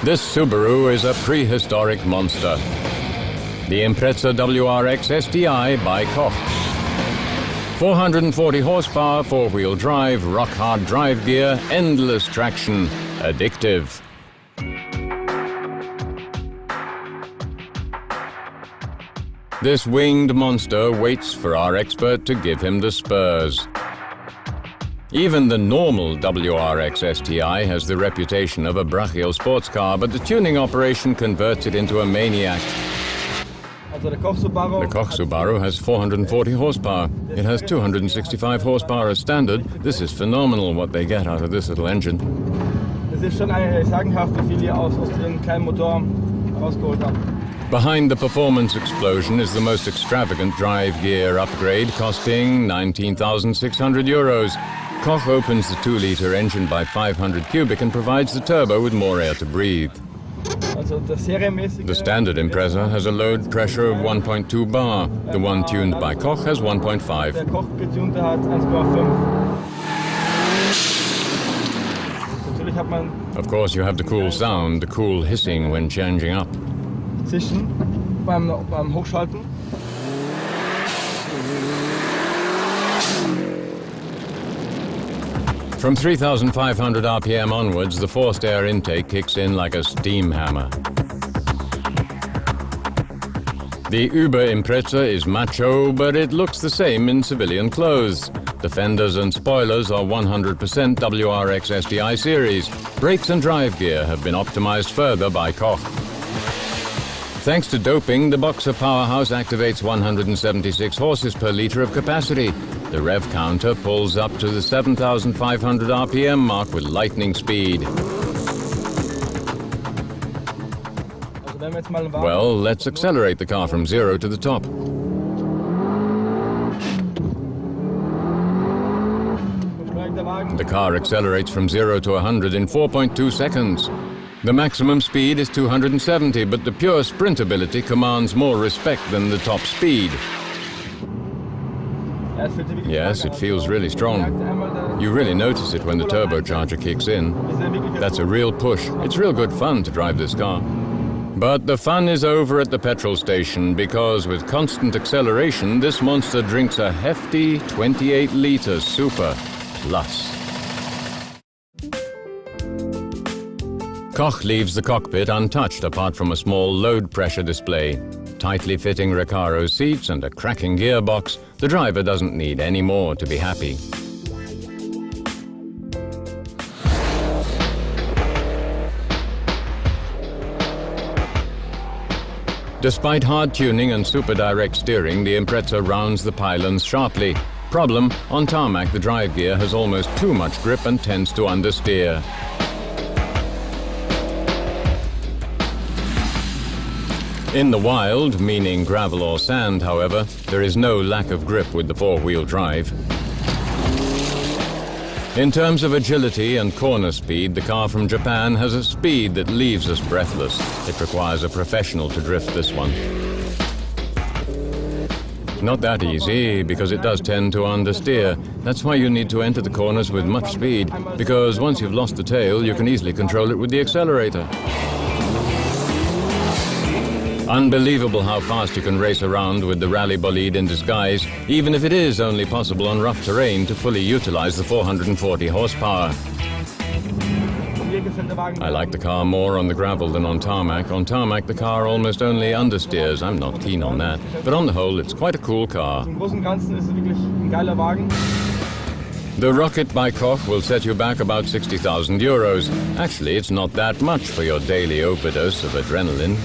This Subaru is a prehistoric monster. The Impreza WRX STI by Koch. 440 horsepower, four-wheel drive, rock-hard drive gear, endless traction, addictive. This winged monster waits for our expert to give him the spurs. Even the normal WRX STI has the reputation of a brachial sports car, but the tuning operation converts it into a maniac. The Koch Subaru has 440 horsepower. It has 265 horsepower as standard. This is phenomenal what they get out of this little engine. Behind the performance explosion is the most extravagant drive gear upgrade, costing 19,600 euros. Koch opens the 2-liter engine by 500 cubic and provides the turbo with more air to breathe. The standard Impreza has a load pressure of 1.2 bar. The one tuned by Koch has 1.5. Of course, you have the cool sound, the cool hissing when changing up. From 3,500 RPM onwards, the forced air intake kicks in like a steam hammer. The Uber Impreza is macho, but it looks the same in civilian clothes. The fenders and spoilers are 100% WRX STI series. Brakes and drive gear have been optimized further by Koch. Thanks to doping, the Boxer powerhouse activates 176 horses per liter of capacity. The rev counter pulls up to the 7,500 RPM mark with lightning speed. Well, let's accelerate the car from 0 to the top. The car accelerates from 0 to 100 in 4.2 seconds. The maximum speed is 270, but the pure sprintability commands more respect than the top speed. Yes, it feels really strong. You really notice it when the turbocharger kicks in. That's a real push. It's real good fun to drive this car. But the fun is over at the petrol station, because with constant acceleration, this monster drinks a hefty 28-liter Super Plus. Koch leaves the cockpit untouched apart from a small load pressure display. Tightly fitting Recaro seats and a cracking gearbox, the driver doesn't need any more to be happy. Despite hard tuning and super direct steering, the Impreza rounds the pylons sharply. Problem, on tarmac the drive gear has almost too much grip and tends to understeer. In the wild, meaning gravel or sand, however, there is no lack of grip with the four-wheel drive. In terms of agility and corner speed, the car from Japan has a speed that leaves us breathless. It requires a professional to drift this one. Not that easy, because it does tend to understeer. That's why you need to enter the corners with much speed, because once you've lost the tail, you can easily control it with the accelerator. Unbelievable how fast you can race around with the rally bolide in disguise, even if it is only possible on rough terrain to fully utilize the 440 horsepower. I like the car more on the gravel than on tarmac. On tarmac, the car almost only understeers. I'm not keen on that. But on the whole, it's quite a cool car. The Rocket by Koch will set you back about 60,000 euros. Actually, it's not that much for your daily overdose of adrenaline.